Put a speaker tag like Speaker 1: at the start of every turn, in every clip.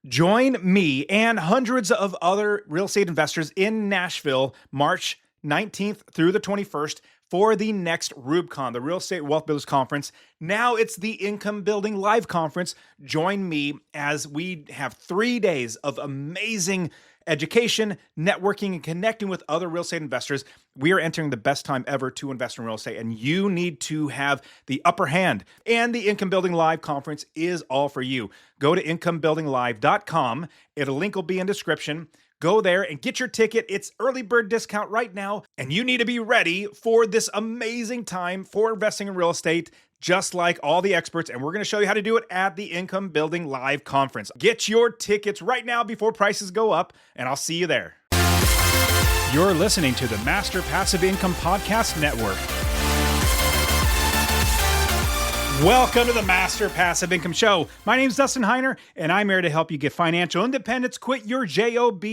Speaker 1: Join me and hundreds of other real estate investors in Nashville, March 19th through the 21st for the next RubeCon, the Real Estate Wealth Builders Conference. Now it's the Income Building Live Conference. Join me as we have 3 days of amazing education, networking, and connecting with other real estate investors. We are entering the best time ever to invest in real estate, and you need to have the upper hand. And the Income Building Live Conference is all for you. Go to incomebuildinglive.com. A link will be in description. Go there and get your ticket. It's early bird discount right now, and you need to be ready for this amazing time for investing in real estate, just like all the experts, and we're going to show you how to do it at the Income Building Live Conference. Get your tickets right now before prices go up, and I'll see you there. You're listening to the Master Passive Income Podcast Network. Welcome to the Master Passive Income Show. My name is Dustin Heiner, and I'm here to help you get financial independence, quit your job.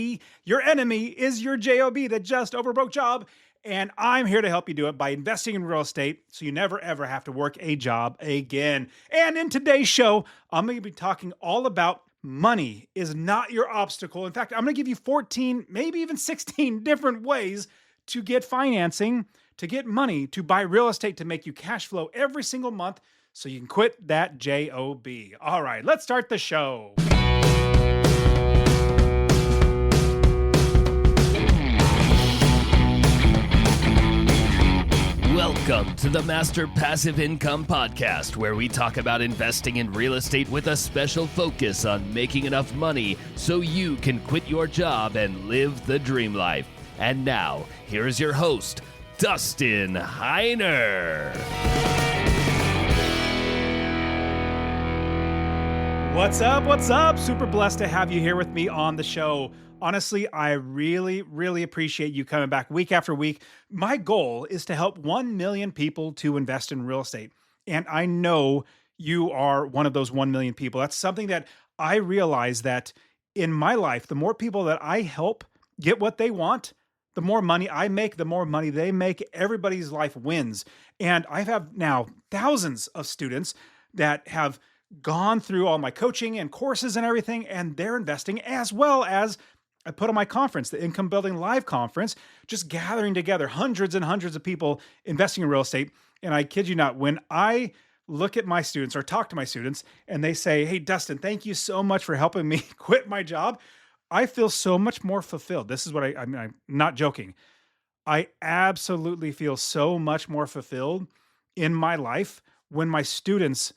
Speaker 1: Your enemy is your job, that just overbroke job. And I'm here to help you do it by investing in real estate so you never, ever have to work a job again. And in today's show, I'm going to be talking all about money is not your obstacle. In fact, I'm going to give you 14, maybe even 16 different ways to get financing, to get money, to buy real estate, to make you cash flow every single month so you can quit that job. All right, let's start the show.
Speaker 2: Welcome to the Master Passive Income Podcast, where we talk about investing in real estate with a special focus on making enough money so you can quit your job and live the dream life. And now, here is your host, Dustin Heiner.
Speaker 1: What's up? What's up? Super blessed to have you here with me on the show. Honestly, I really appreciate you coming back week after week. My goal is to help 1 million people to invest in real estate. And I know you are one of those 1 million people. That's something that I realize that in my life, the more people that I help get what they want, the more money I make, the more money they make, everybody's life wins. And I have now thousands of students that have gone through all my coaching and courses and everything, and they're investing, as well as I put on my conference, the Income Building Live Conference, just gathering together hundreds and hundreds of people investing in real estate. And I kid you not, when I look at my students or talk to my students and they say, "Hey, Dustin, thank you so much for helping me quit my job," I feel so much more fulfilled. This is what I mean, I'm not joking. I absolutely feel so much more fulfilled in my life when my students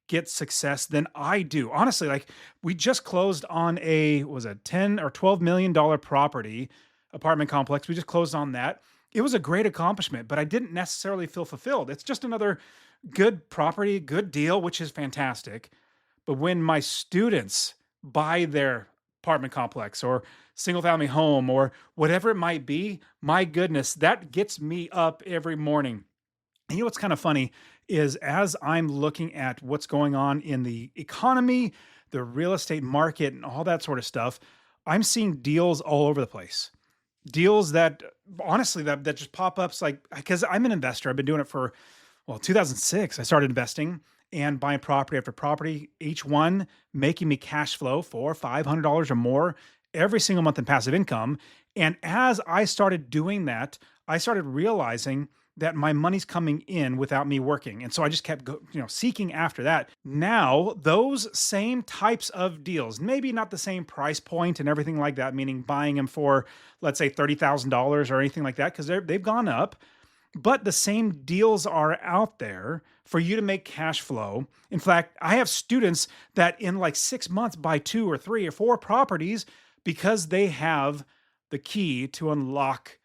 Speaker 1: get success than I do. Honestly, like we just closed on a 10 or $12 million property apartment complex. We just closed on that. It was a great accomplishment, but I didn't necessarily feel fulfilled. It's just another good property, good deal, which is fantastic. But when my students buy their apartment complex or single family home or whatever it might be, my goodness, that gets me up every morning. And you know what's kind of funny is as I'm looking at what's going on in the economy, the real estate market, and all that sort of stuff, I'm seeing deals all over the place. Deals that, honestly, that just pop up. Like, because I'm an investor. I've been doing it for, 2006. I started investing and buying property after property, each one making me cash flow $400, $500 or more every single month in passive income. And as I started doing that, I started realizing that my money's coming in without me working. And so I just kept seeking after that. Now, those same types of deals, maybe not the same price point and everything like that, meaning buying them for, let's say, $30,000 or anything like that, because they've gone up. But the same deals are out there for you to make cash flow. In fact, I have students that in like 6 months buy 2 or 3 or 4 properties because they have the key to unlock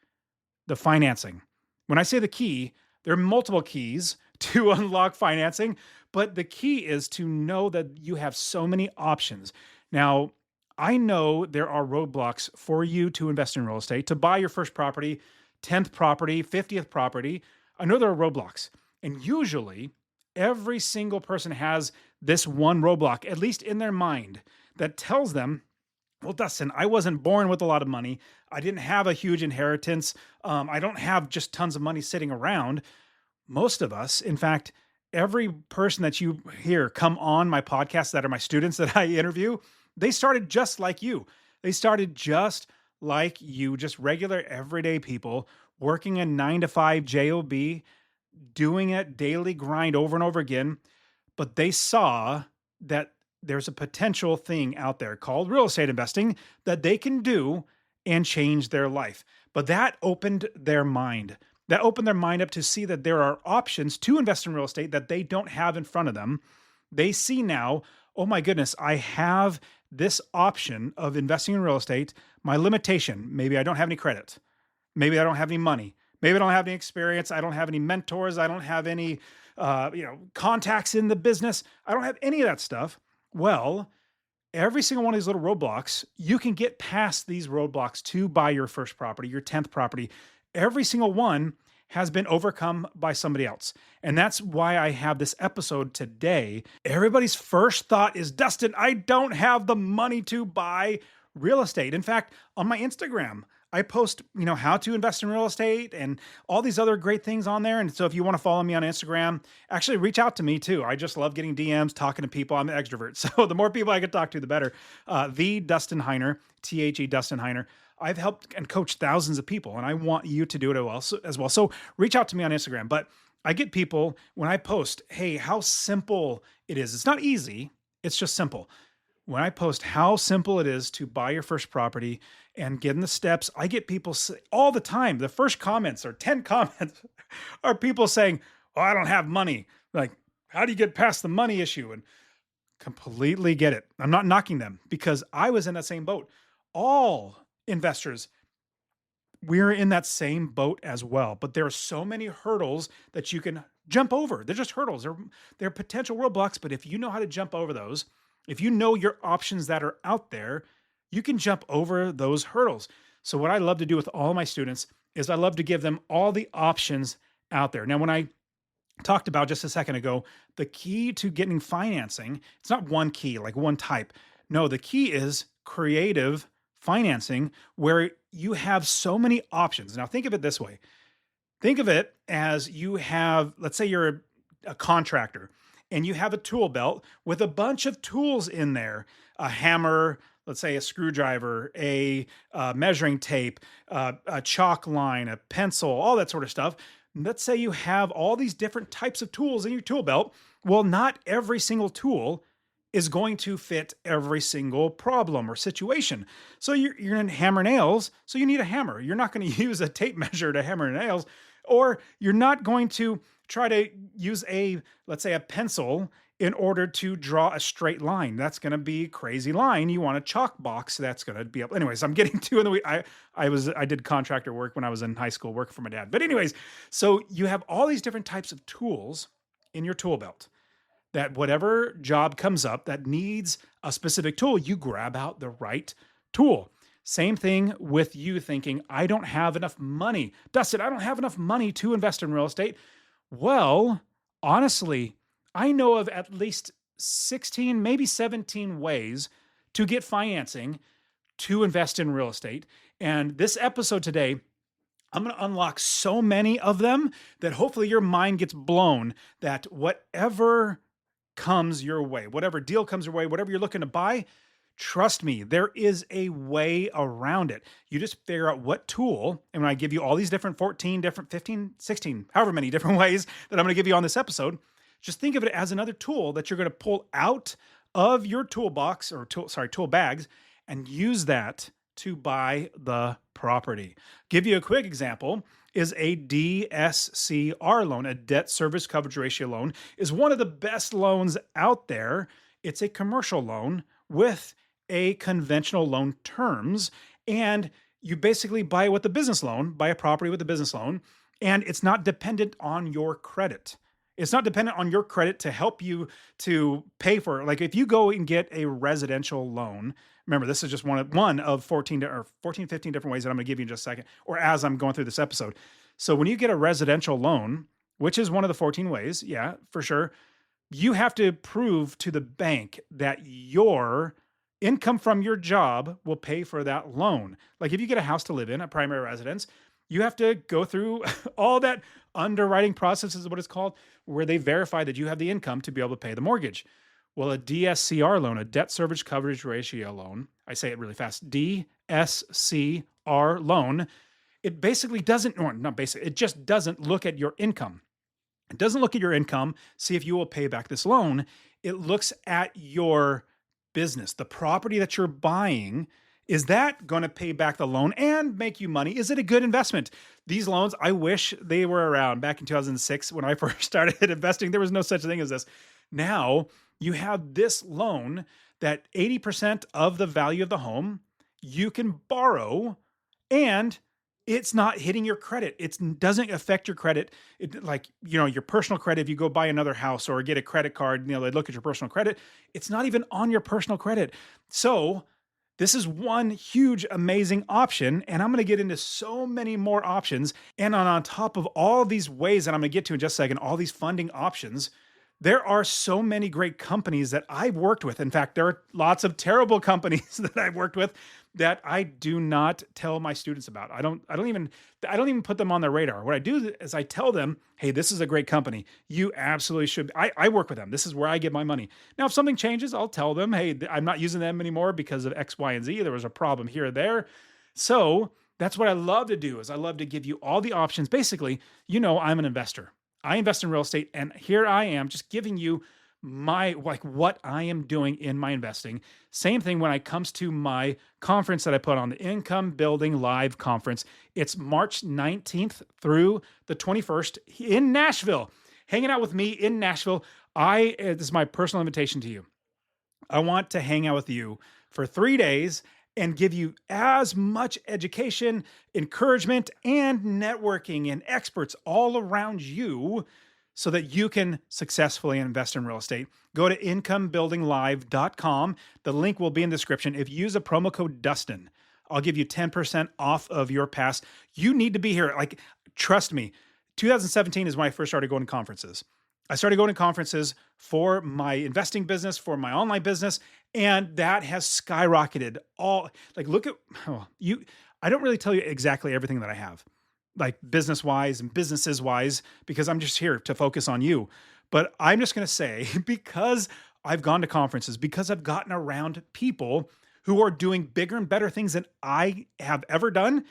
Speaker 1: the financing. When I say the key, there are multiple keys to unlock financing, but the key is to know that you have so many options. Now, I know there are roadblocks for you to invest in real estate, to buy your first property, 10th property, 50th property. I know there are roadblocks. And usually, every single person has this one roadblock, at least in their mind, that tells them, well, Dustin, I wasn't born with a lot of money. I didn't have a huge inheritance. I don't have just tons of money sitting around. Most of us, in fact, every person that you hear come on my podcast that are my students that I interview, They started just like you. They started just like you, just regular everyday people working a 9 to 5 job, doing it daily grind over and over again. But they saw that there's a potential thing out there called real estate investing that they can do and change their life. But that opened their mind. That opened their mind up to see that there are options to invest in real estate that they don't have in front of them. They see now, oh my goodness, I have this option of investing in real estate. My limitation, maybe I don't have any credit. Maybe I don't have any money. Maybe I don't have any experience. I don't have any mentors. I don't have any contacts in the business. I don't have any of that stuff. Well, every single one of these little roadblocks, you can get past these roadblocks to buy your first property, your 10th property. Every single one has been overcome by somebody else. And that's why I have this episode today. Everybody's first thought is, Dustin, I don't have the money to buy real estate. In fact, on my Instagram, I post, how to invest in real estate and all these other great things on there. And so if you want to follow me on Instagram, actually reach out to me too. I just love getting DMs, talking to people. I'm an extrovert. So the more people I can talk to, the better. The Dustin Heiner, THE Dustin Heiner. I've helped and coached thousands of people, and I want you to do it as well. So reach out to me on Instagram. But I get people when I post, hey, how simple it is. It's not easy. It's just simple. When I post how simple it is to buy your first property and get in the steps, I get people all the time. The first comments or 10 comments are people saying, oh, I don't have money. Like, how do you get past the money issue? And completely get it. I'm not knocking them because I was in that same boat. All investors, we're in that same boat as well. But there are so many hurdles that you can jump over. They're just hurdles. They're potential roadblocks. But if you know how to jump over those, if you know your options that are out there, you can jump over those hurdles. So what I love to do with all my students is I love to give them all the options out there. Now, when I talked about just a second ago, the key to getting financing, it's not one key, like one type. No, the key is creative financing where you have so many options. Now, think of it this way. Think of it as you have, let's say you're a contractor and you have a tool belt with a bunch of tools in there, a hammer, let's say a screwdriver, a measuring tape, a chalk line, a pencil, all that sort of stuff. Let's say you have all these different types of tools in your tool belt. Well, not every single tool is going to fit every single problem or situation. So you're in hammer nails, so you need a hammer. You're not going to use a tape measure to hammer nails, or you're not going to try to use let's say a pencil in order to draw a straight line. That's going to be a crazy line. You want a chalk box that's going to be up. Anyways, I'm getting to in the week. I did contractor work when I was in high school working for my dad. But anyways, so you have all these different types of tools in your tool belt that whatever job comes up that needs a specific tool, you grab out the right tool. Same thing with you thinking, I don't have enough money. Dustin, I don't have enough money to invest in real estate. Well, honestly, I know of at least 16, maybe 17 ways to get financing to invest in real estate. And this episode today, I'm going to unlock so many of them that hopefully your mind gets blown that whatever comes your way, whatever deal comes your way, whatever you're looking to buy, trust me, there is a way around it. You just figure out what tool, and when I give you all these different 14, different 15, 16, however many different ways that I'm going to give you on this episode, just think of it as another tool that you're going to pull out of your toolbox or tool bags and use that to buy the property. Give you a quick example is a DSCR loan, a debt service coverage ratio loan, is one of the best loans out there. It's a commercial loan with a conventional loan terms, and you basically buy it with a business loan, buy a property with a business loan, and it's not dependent on your credit. It's not dependent on your credit to help you to pay for it. Like if you go and get a residential loan, remember, this is just one of 14, 15 different ways that I'm going to give you in just a second, or as I'm going through this episode. So when you get a residential loan, which is one of the 14 ways, yeah, for sure, you have to prove to the bank that your income from your job will pay for that loan. Like if you get a house to live in, a primary residence, you have to go through all that underwriting process is what it's called, where they verify that you have the income to be able to pay the mortgage. Well, a DSCR loan, a debt service coverage ratio loan, I say it really fast, DSCR loan, it basically doesn't, or not basically, it just doesn't look at your income. It doesn't look at your income, see if you will pay back this loan. It looks at your business, the property that you're buying. Is that going to pay back the loan and make you money? Is it a good investment? These loans, I wish they were around back in 2006 when I first started investing. There was no such thing as this. Now you have this loan that 80% of the value of the home you can borrow, and it's not hitting your credit. It doesn't affect your credit. Like, your personal credit, if you go buy another house or get a credit card, they look at your personal credit. It's not even on your personal credit. So this is one huge, amazing option. And I'm going to get into so many more options. And on top of all these ways that I'm going to get to in just a second, all these funding options, there are so many great companies that I've worked with. In fact, there are lots of terrible companies that I've worked with that I do not tell my students about. I don't even put them on their radar. What I do is I tell them, hey, this is a great company. You absolutely should. I work with them. This is where I get my money. Now, if something changes, I'll tell them, hey, I'm not using them anymore because of X, Y, and Z. There was a problem here or there. So that's what I love to do, is I love to give you all the options. Basically, I'm an investor. I invest in real estate, and here I am just giving you what I am doing in my investing. Same thing when it comes to my conference that I put on, the Income Building Live Conference. It's March 19th through the 21st in Nashville. Hanging out with me in Nashville. This is my personal invitation to you. I want to hang out with you for 3 days and give you as much education, encouragement, and networking and experts all around you so that you can successfully invest in real estate. Go to incomebuildinglive.com. The link will be in the description. If you use a promo code Dustin, I'll give you 10% off of your pass. You need to be here. Trust me, 2017 is when I first started going to conferences. I started going to conferences for my investing business, for my online business, and that has skyrocketed. I don't really tell you exactly everything that I have, like business-wise and businesses-wise, because I'm just here to focus on you. But I'm just going to say, because I've gone to conferences, because I've gotten around people who are doing bigger and better things than I have ever done,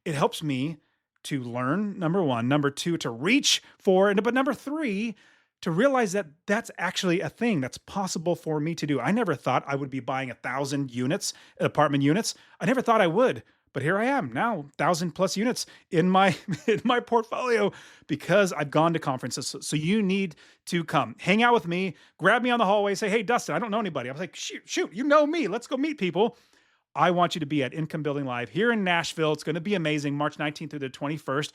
Speaker 1: it helps me to learn, number one. Number two, to reach for, but number three, to realize that that's actually a thing that's possible for me to do. I never thought I would be buying 1,000 units, apartment units. I never thought I would, but here I am now, 1,000+ units in my portfolio because I've gone to conferences. So you need to come hang out with me, grab me on the hallway, say, hey, Dustin, I don't know anybody. I was like, shoot, you know me. Let's go meet people. I want you to be at Income Building Live here in Nashville. It's going to be amazing. March 19th through the 21st.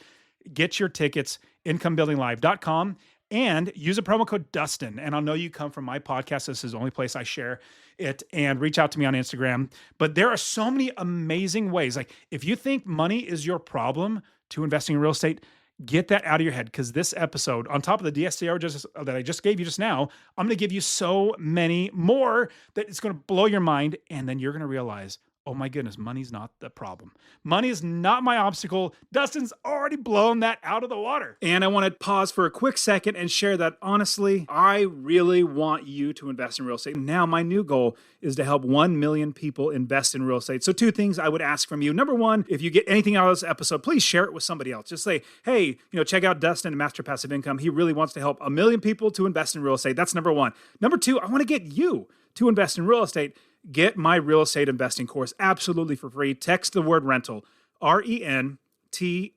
Speaker 1: Get your tickets, incomebuildinglive.com. And use a promo code Dustin. And I'll know you come from my podcast. This is the only place I share it. And reach out to me on Instagram. But there are so many amazing ways. Like, if you think money is your problem to investing in real estate, get that out of your head. Because this episode, on top of the DSCR that I just gave you just now, I'm going to give you so many more that it's going to blow your mind. And then you're going to realize, oh my goodness, money's not the problem. Money is not my obstacle. Dustin's already blown that out of the water. And I want to pause for a quick second and share that honestly, I really want you to invest in real estate. Now, my new goal is to help 1 million people invest in real estate. So 2 things I would ask from you. Number 1, if you get anything out of this episode, please share it with somebody else. Just say, hey, check out Dustin and Master Passive Income. He really wants to help 1 million people to invest in real estate. That's number 1. Number 2, I want to get you to invest in real estate. Get my real estate investing course absolutely for free. Text the word rental, RENTAL, to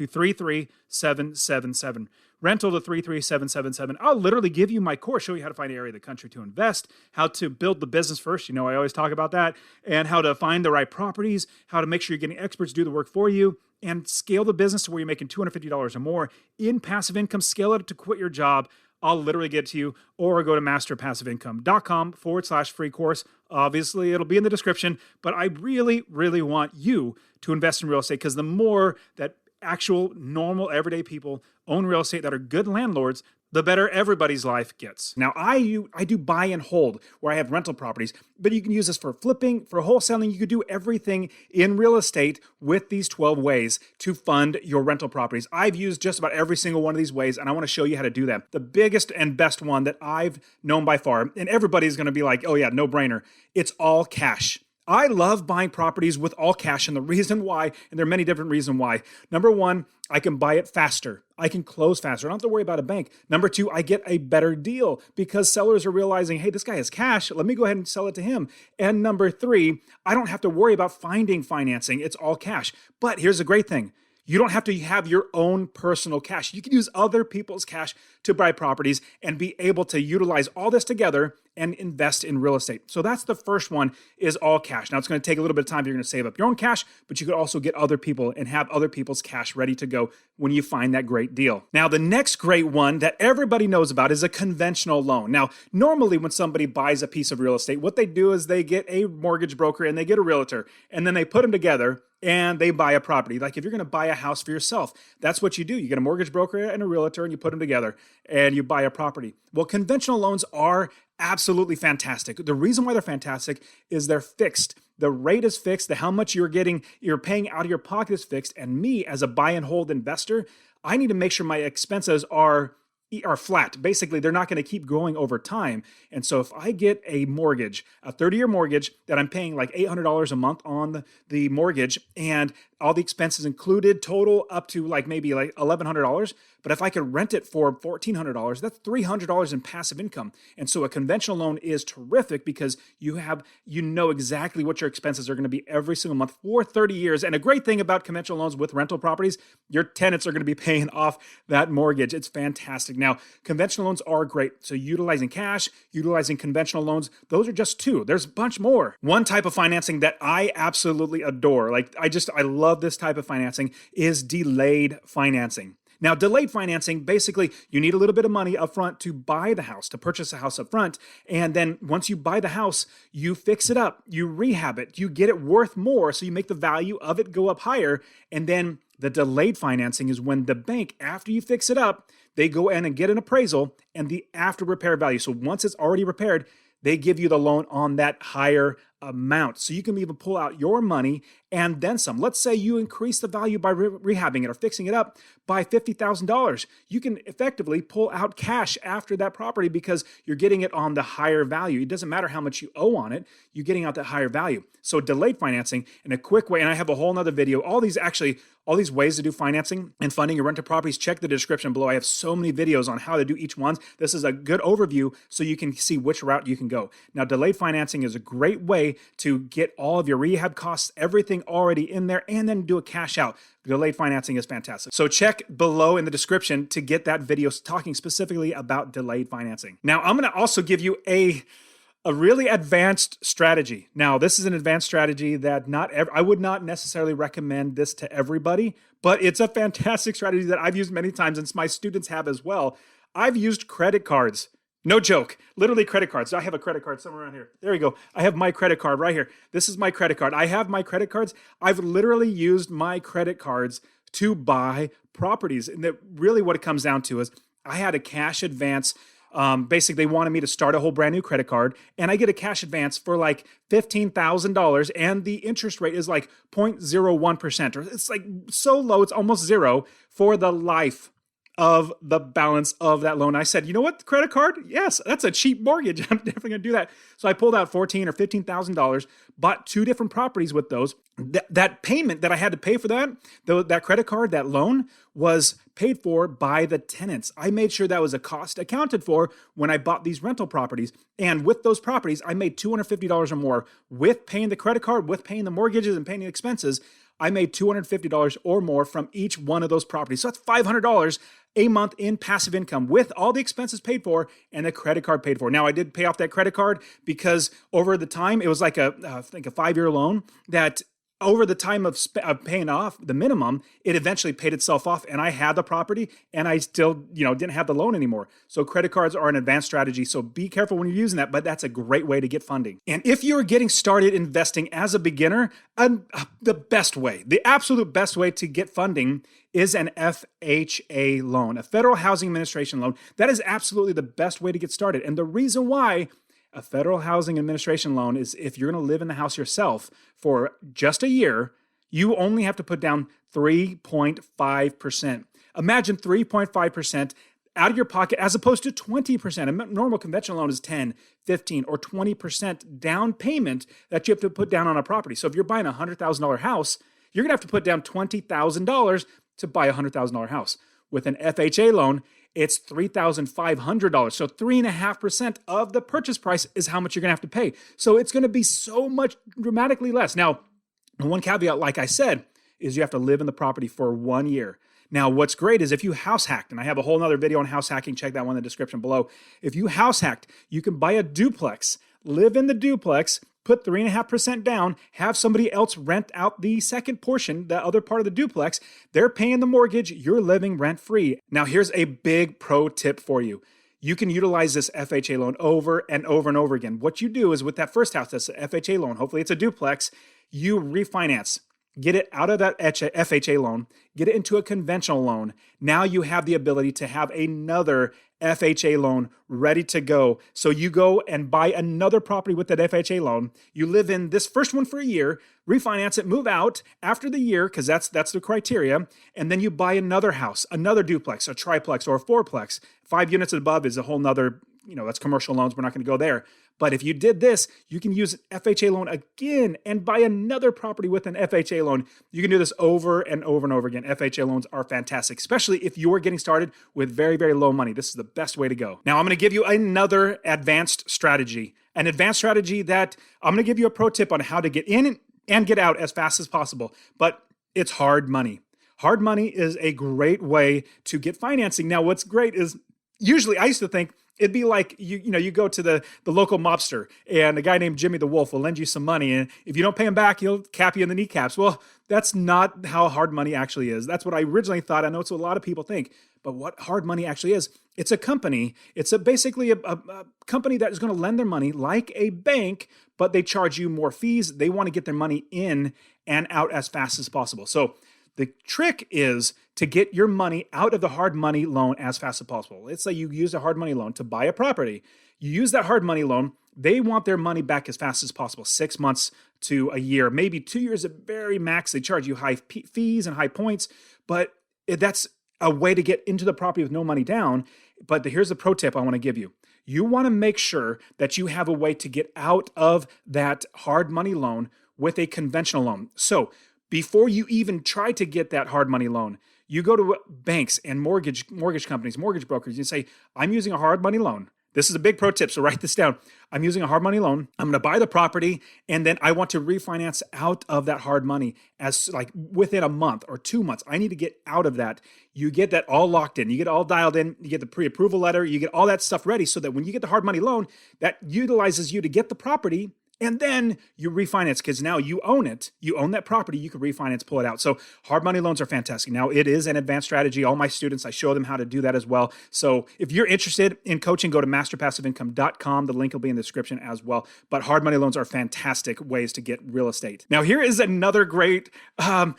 Speaker 1: 33777. Rental to 33777. I'll literally give you my course, show you how to find an area of the country to invest, how to build the business first. I always talk about that, and how to find the right properties, how to make sure you're getting experts to do the work for you, and scale the business to where you're making $250 or more in passive income. Scale it to quit your job. I'll literally get it to you, or go to masterpassiveincome.com/free course. Obviously, it'll be in the description, but I really, really want you to invest in real estate, because the more that actual, normal, everyday people own real estate that are good landlords, the better everybody's life gets. Now, I do buy and hold where I have rental properties, but you can use this for flipping, for wholesaling. You could do everything in real estate with these 12 ways to fund your rental properties. I've used just about every single one of these ways, and I want to show you how to do them. The biggest and best one that I've known by far, and everybody's going to be like, oh yeah, no brainer, it's all cash. I love buying properties with all cash, and the reason why, and there are many different reasons why. Number one, I can buy it faster. I can close faster. I don't have to worry about a bank. Number two, I get a better deal because sellers are realizing, hey, this guy has cash. Let me go ahead and sell it to him. And number three, I don't have to worry about finding financing. It's all cash. But here's the great thing. You don't have to have your own personal cash. You can use other people's cash to buy properties and be able to utilize all this together and invest in real estate. So that's the first one, is all cash. Now, it's going to take a little bit of time. You're going to save up your own cash, but you could also get other people and have other people's cash ready to go when you find that great deal. Now, the next great one that everybody knows about is a conventional loan. Now, normally when somebody buys a piece of real estate, what they do is they get a mortgage broker and they get a realtor, and then they put them together and they buy a property. Like if you're going to buy a house for yourself, that's what you do. You get a mortgage broker and a realtor and you put them together and you buy a property. Well, conventional loans are absolutely fantastic. The reason why they're fantastic is they're fixed. The rate is fixed. How much you're paying out of your pocket is fixed. And me, as a buy and hold investor, I need to make sure my expenses are flat. Basically, they're not going to keep growing over time. And so if I get a mortgage, a 30-year mortgage that I'm paying like $800 a month on the mortgage, and all the expenses included, total up to maybe $1,100. But if I could rent it for $1,400, that's $300 in passive income. And so a conventional loan is terrific because you know exactly what your expenses are going to be every single month for 30 years. And a great thing about conventional loans with rental properties, your tenants are going to be paying off that mortgage. It's fantastic. Now, conventional loans are great. So utilizing cash, utilizing conventional loans, those are just two. There's a bunch more. One type of financing that I absolutely adore, I love this type of financing, is delayed financing. Now, delayed financing, basically, you need a little bit of money up front to buy the house, to purchase a house up front. And then once you buy the house, you fix it up, you rehab it, you get it worth more. So you make the value of it go up higher. And then the delayed financing is when the bank, after you fix it up, they go in and get an appraisal and the after repair value. So once it's already repaired, they give you the loan on that higher amount. So you can even pull out your money and then some. Let's say you increase the value by rehabbing it or fixing it up by $50,000. You can effectively pull out cash after that property because you're getting it on the higher value. It doesn't matter how much you owe on it. You're getting out that higher value. So delayed financing in a quick way, and I have a whole nother video, all these ways to do financing and funding your rental properties. Check the description below. I have so many videos on how to do each one. This is a good overview so you can see which route you can go. Now, delayed financing is a great way to get all of your rehab costs, everything already in there, and then do a cash out. Delayed financing is fantastic. So check below in the description to get that video talking specifically about delayed financing. Now, I'm going to also give you a really advanced strategy. Now, this is an advanced strategy that I would not necessarily recommend this to everybody, but it's a fantastic strategy that I've used many times and my students have as well. I've used credit cards. No joke, literally credit cards. I have a credit card somewhere around here. There you go. I have my credit card right here. This is my credit card. I have my credit cards. I've literally used my credit cards to buy properties. And really what it comes down to is I had a cash advance. Basically, they wanted me to start a whole brand new credit card, and I get a cash advance for like $15,000, and the interest rate is like 0.01%, or it's like so low, it's almost zero for the life of the balance of that loan. I said, you know what, credit card? Yes, that's a cheap mortgage. I'm definitely going to do that. So I pulled out $14,000 or $15,000, bought two different properties with those. That payment that I had to pay for that credit card, that loan, was paid for by the tenants. I made sure that was a cost accounted for when I bought these rental properties. And with those properties, I made $250 or more with paying the credit card, with paying the mortgages and paying the expenses. I made $250 or more from each one of those properties. So that's $500 a month in passive income with all the expenses paid for and the credit card paid for. Now, I did pay off that credit card because over the time, it was like I think a 5-year loan that over the time of paying off the minimum, it eventually paid itself off, and I had the property and I still, didn't have the loan anymore. So credit cards are an advanced strategy. So be careful when you're using that, but that's a great way to get funding. And if you're getting started investing as a beginner, the best way, the absolute best way to get funding is an FHA loan, a Federal Housing Administration loan. That is absolutely the best way to get started. And the reason why a Federal Housing Administration loan is if you're going to live in the house yourself for just a year, you only have to put down 3.5%. Imagine 3.5% out of your pocket as opposed to 20%. A normal conventional loan is 10, 15, or 20% down payment that you have to put down on a property. So if you're buying a $100,000 house, you're going to have to put down $20,000 to buy a $100,000 house. With an FHA loan, it's $3,500. So 3.5% of the purchase price is how much you're going to have to pay. So it's going to be so much dramatically less. Now, one caveat, like I said, is you have to live in the property for 1 year. Now, what's great is if you house hacked, and I have a whole nother video on house hacking, check that one in the description below. If you house hacked, you can buy a duplex, live in the duplex, put 3.5% down, have somebody else rent out the second portion, the other part of the duplex. They're paying the mortgage, you're living rent-free. Now, here's a big pro tip for you. You can utilize this FHA loan over and over and over again. What you do is with that first house, that's an FHA loan, hopefully it's a duplex, you refinance. Get it out of that FHA loan, get it into a conventional loan. Now you have the ability to have another FHA loan ready to go. So you go and buy another property with that FHA loan. You live in this first one for a year, refinance it, move out after the year, because that's the criteria. And then you buy another house, another duplex, a triplex, or a fourplex. 5 units and above is a whole nother, that's commercial loans. We're not going to go there. But if you did this, you can use FHA loan again and buy another property with an FHA loan. You can do this over and over and over again. FHA loans are fantastic, especially if you're getting started with very, very low money. This is the best way to go. Now, I'm going to give you another advanced strategy, an advanced strategy that I'm going to give you a pro tip on how to get in and get out as fast as possible. But it's hard money. Hard money is a great way to get financing. Now, what's great is usually I used to think, it'd be like, you go to the local mobster and a guy named Jimmy the Wolf will lend you some money. And if you don't pay him back, he'll cap you in the kneecaps. Well, that's not how hard money actually is. That's what I originally thought. I know it's what a lot of people think. But what hard money actually is, it's a company. It's basically a company that is going to lend their money like a bank, but they charge you more fees. They want to get their money in and out as fast as possible. So the trick is to get your money out of the hard money loan as fast as possible. Let's say you use a hard money loan to buy a property. You use that hard money loan. They want their money back as fast as possible, 6 months to a year, maybe 2 years at very max. They charge you high fees and high points, but that's a way to get into the property with no money down. But here's the pro tip I want to give you. You want to make sure that you have a way to get out of that hard money loan with a conventional loan. So before you even try to get that hard money loan, you go to banks and mortgage companies, mortgage brokers, you say, I'm using a hard money loan. This is a big pro tip, so write this down. I'm using a hard money loan. I'm going to buy the property, and then I want to refinance out of that hard money as like within a month or 2 months. I need to get out of that. You get that all locked in. You get it all dialed in. You get the pre-approval letter. You get all that stuff ready so that when you get the hard money loan, that utilizes you to get the property. And then you refinance because now you own it. You own that property. You can refinance, pull it out. So hard money loans are fantastic. Now, it is an advanced strategy. All my students, I show them how to do that as well. So if you're interested in coaching, go to masterpassiveincome.com. The link will be in the description as well. But hard money loans are fantastic ways to get real estate. Now, here is another great, some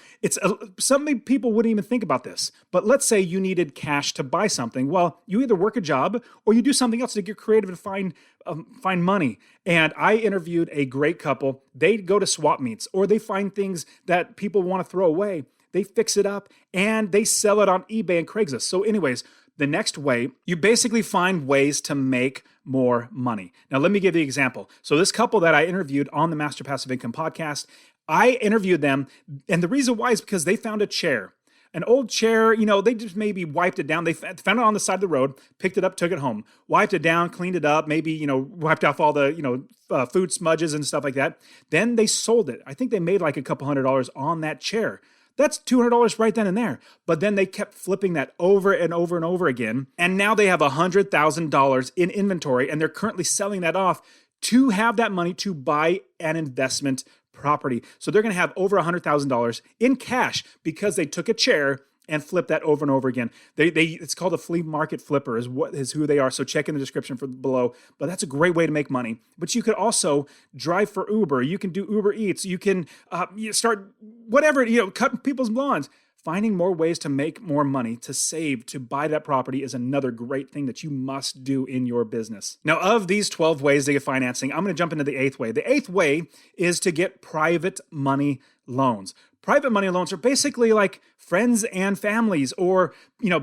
Speaker 1: people wouldn't even think about this. But let's say you needed cash to buy something. Well, you either work a job or you do something else to get creative and find money. And I interviewed a great couple. They go to swap meets or they find things that people want to throw away. They fix it up and they sell it on eBay and Craigslist. So anyways, the next way, you basically find ways to make more money. Now, let me give you an example. So this couple that I interviewed on the Master Passive Income podcast, I interviewed them. And the reason why is because they found a chair. An old chair, they just maybe wiped it down. They found it on the side of the road, picked it up, took it home, wiped it down, cleaned it up, maybe, wiped off all the, food smudges and stuff like that. Then they sold it. I think they made like a couple $100 on that chair. That's $200 right then and there. But then they kept flipping that over and over and over again. And now they have $100,000 in inventory and they're currently selling that off to have that money to buy an investment property. So they're going to have over $100,000 in cash because they took a chair and flip that over and over again. It's called a flea market flipper is who they are. So check in the description for below. But that's a great way to make money. But you could also drive for Uber. You can do Uber Eats. You can start whatever, cut people's lawns. Finding more ways to make more money, to save, to buy that property is another great thing that you must do in your business. Now, of these 12 ways to get financing, I'm going to jump into the 8th way. The 8th way is to get private money loans. Private money loans are basically like friends and families or,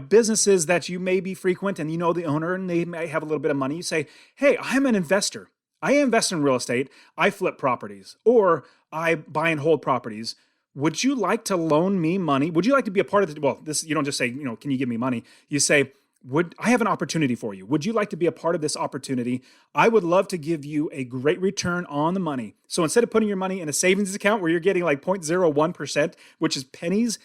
Speaker 1: businesses that you maybe frequent and you know the owner and they may have a little bit of money. You say, hey, I'm an investor. I invest in real estate. I flip properties or I buy and hold properties. Would you like to loan me money? Would you like to be a part of this? You don't just say, can you give me money? You say, I have an opportunity for you. Would you like to be a part of this opportunity? I would love to give you a great return on the money. So instead of putting your money in a savings account where you're getting like 0.01%, which is pennies,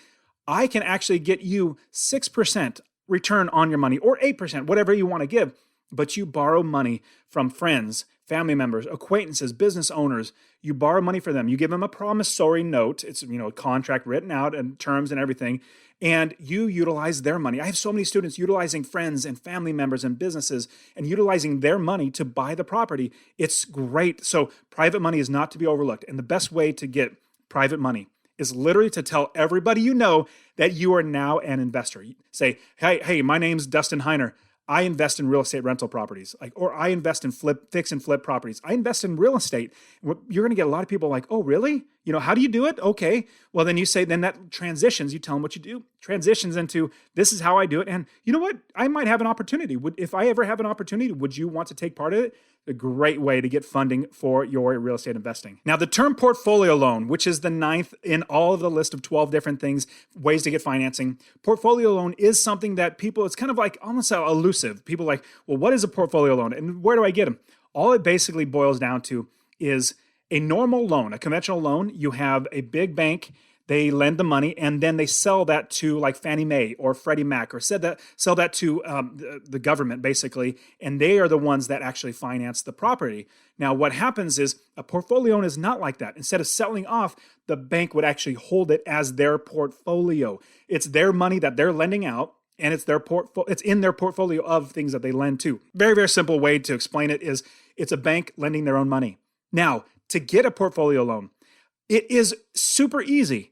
Speaker 1: I can actually get you 6% return on your money or 8%, whatever you want to give. But you borrow money from friends, family members, acquaintances, business owners. You borrow money for them. You give them a promissory note. It's, a contract written out and terms and everything. And you utilize their money. I have so many students utilizing friends and family members and businesses and utilizing their money to buy the property. It's great. So private money is not to be overlooked. And the best way to get private money is literally to tell everybody you know that you are now an investor. Say, hey, my name's Dustin Heiner. I invest in real estate rental properties, or I invest in fix and flip properties. I invest in real estate. You're going to get a lot of people like, oh, really? How do you do it? Okay. Well, then you say, then that transitions, you tell them what you do, transitions into, this is how I do it. And you know what? I might have an opportunity. If I ever have an opportunity, would you want to take part of it? A great way to get funding for your real estate investing. Now, the term portfolio loan, which is the 9th in all of the list of 12 different things, ways to get financing. Portfolio loan is something that it's kind of like almost elusive. People are like, well, what is a portfolio loan and where do I get them? All it basically boils down to is a normal loan, a conventional loan. You have a big bank, they lend the money, and then they sell that to like Fannie Mae or Freddie Mac, or sell that to the government, basically, and they are the ones that actually finance the property. Now, what happens is a portfolio loan is not like that. Instead of selling off, the bank would actually hold it as their portfolio. It's their money that they're lending out, and it's in their portfolio of things that they lend to. Very, very simple way to explain it is it's a bank lending their own money. Now, to get a portfolio loan, it is super easy.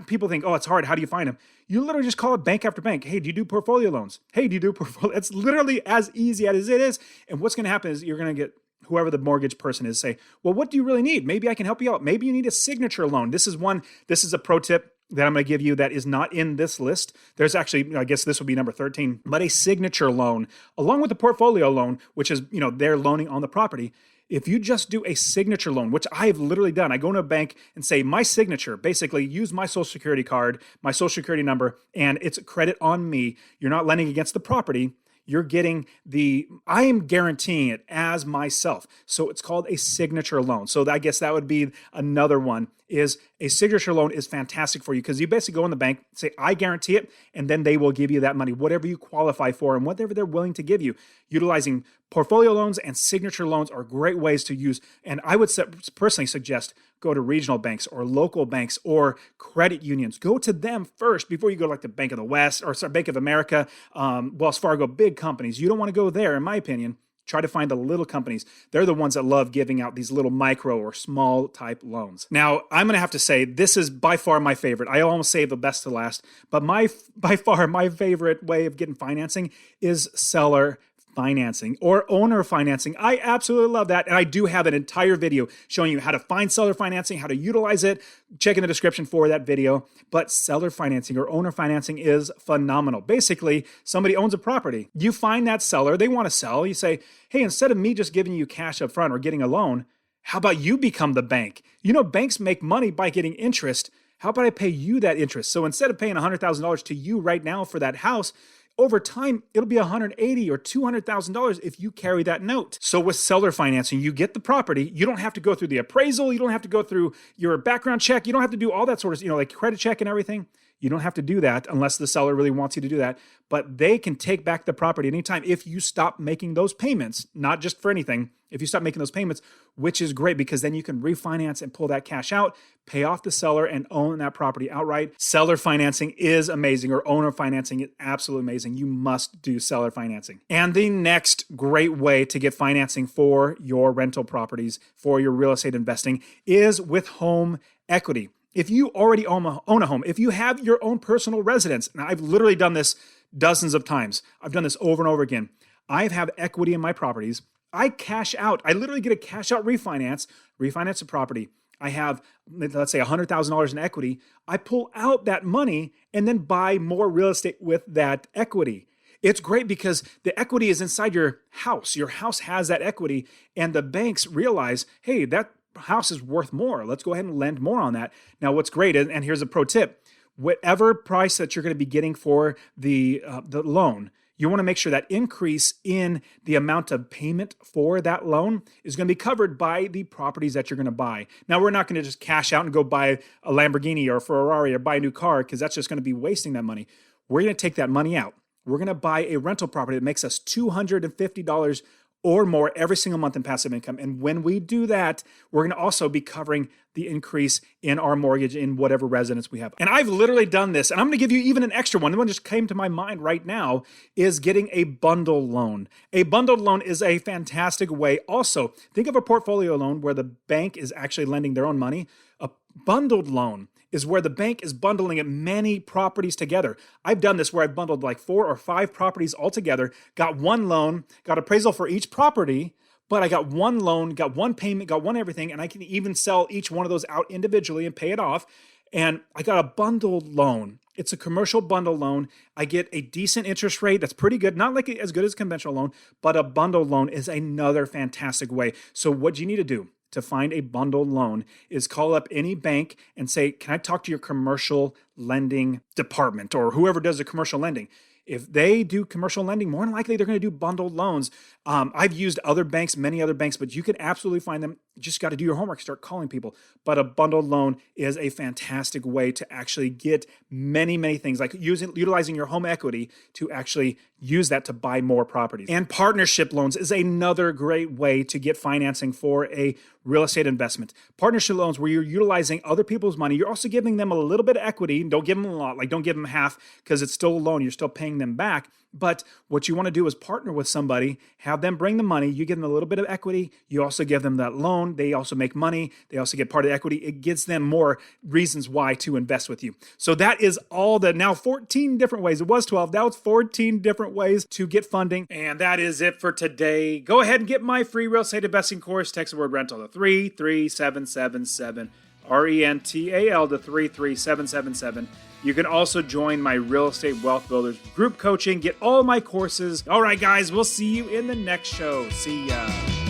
Speaker 1: People think, oh, it's hard. How do you find them? You literally just call it bank after bank. Hey, do you do portfolio loans? Hey, do you do portfolio? It's literally as easy as it is. And what's going to happen is you're going to get whoever the mortgage person is say, well, what do you really need? Maybe I can help you out. Maybe you need a signature loan. This is a pro tip that I'm going to give you that is not in this list. There's actually, I guess this will be number 13, but a signature loan along with the portfolio loan, which is, they're loaning on the property. If you just do a signature loan, which I've literally done, I go into a bank and say my signature, basically use my social security card, my social security number, and it's credit on me. You're not lending against the property. You're getting I am guaranteeing it as myself. So it's called a signature loan. So I guess that would be another one is a signature loan is fantastic for you because you basically go in the bank, say, I guarantee it, and then they will give you that money, whatever you qualify for and whatever they're willing to give you. Utilizing portfolio loans and signature loans are great ways to use. And I would personally suggest go to regional banks or local banks or credit unions. Go to them first before you go to like the Bank of the West or Bank of America, Wells Fargo, big companies. You don't want to go there, in my opinion. Try to find the little companies. They're the ones that love giving out these little micro or small type loans. Now, I'm going to have to say this is by far my favorite. I almost save the best to last, but by far my favorite way of getting financing is seller financing or owner financing. I absolutely love that. And I do have an entire video showing you how to find seller financing, how to utilize it. Check in the description for that video. But seller financing or owner financing is phenomenal. Basically, somebody owns a property. You find that seller, they want to sell. You say, hey, instead of me just giving you cash up front or getting a loan, how about you become the bank? Banks make money by getting interest. How about I pay you that interest? So instead of paying $100,000 to you right now for that house, over time, it'll be $180,000 or $200,000 if you carry that note. So with seller financing, you get the property. You don't have to go through the appraisal. You don't have to go through your background check. You don't have to do all that sort of, like credit check and everything. You don't have to do that unless the seller really wants you to do that. But they can take back the property anytime if you stop making those payments, not just for anything. If you stop making those payments, which is great because then you can refinance and pull that cash out, pay off the seller, and own that property outright. Seller financing is amazing, or owner financing is absolutely amazing. You must do seller financing. And the next great way to get financing for your rental properties, for your real estate investing, is with home equity. If you already own a home, if you have your own personal residence, and I've literally done this dozens of times, I've done this over and over again. I have equity in my properties. I cash out. I literally get a cash out refinance the property. I have, let's say, $100,000 in equity. I pull out that money and then buy more real estate with that equity. It's great because the equity is inside your house. Your house has that equity, and the banks realize, hey, that house is worth more. Let's go ahead and lend more on that. Now, what's great, and here's a pro tip, whatever price that you're going to be getting for the loan, you want to make sure that increase in the amount of payment for that loan is going to be covered by the properties that you're going to buy. Now, we're not going to just cash out and go buy a Lamborghini or a Ferrari or buy a new car because that's just going to be wasting that money. We're going to take that money out. We're going to buy a rental property that makes us $250 or more every single month in passive income. And when we do that, we're going to also be covering the increase in our mortgage in whatever residence we have. And I've literally done this, and I'm going to give you even an extra one. The one just came to my mind right now is getting a bundle loan. A bundled loan is a fantastic way. Also, think of a portfolio loan where the bank is actually lending their own money. A bundled loan is where the bank is bundling many properties together. I've done this where I've bundled like 4 or 5 properties all together, got one loan, got appraisal for each property, but I got one loan, got one payment, got one everything, and I can even sell each one of those out individually and pay it off. And I got a bundled loan. It's a commercial bundle loan. I get a decent interest rate that's pretty good, not like as good as a conventional loan, but a bundled loan is another fantastic way. So what you need to do to find a bundled loan is call up any bank and say, can I talk to your commercial lending department or whoever does the commercial lending? If they do commercial lending, more than likely they're going to do bundled loans. I've used other banks, many other banks, but you can absolutely find them. You just got to do your homework, start calling people. But a bundled loan is a fantastic way to actually get many, many things, like utilizing your home equity to actually use that to buy more properties. And partnership loans is another great way to get financing for a real estate investment. Partnership loans where you're utilizing other people's money. You're also giving them a little bit of equity. Don't give them a lot. Like, don't give them half because it's still a loan. You're still paying them back. But what you want to do is partner with somebody, have them bring the money. You give them a little bit of equity. You also give them that loan. They also make money. They also get part of the equity. It gives them more reasons why to invest with you. So that is all the now 14 different ways. It was 12. Now it's 14 different ways to get funding. And that is it for today. Go ahead and get my free real estate investing course. Text the word rental to 33777. RENTAL to 33777. You can also join my Real Estate Wealth Builders group coaching, get all my courses. All right, guys, we'll see you in the next show. See ya.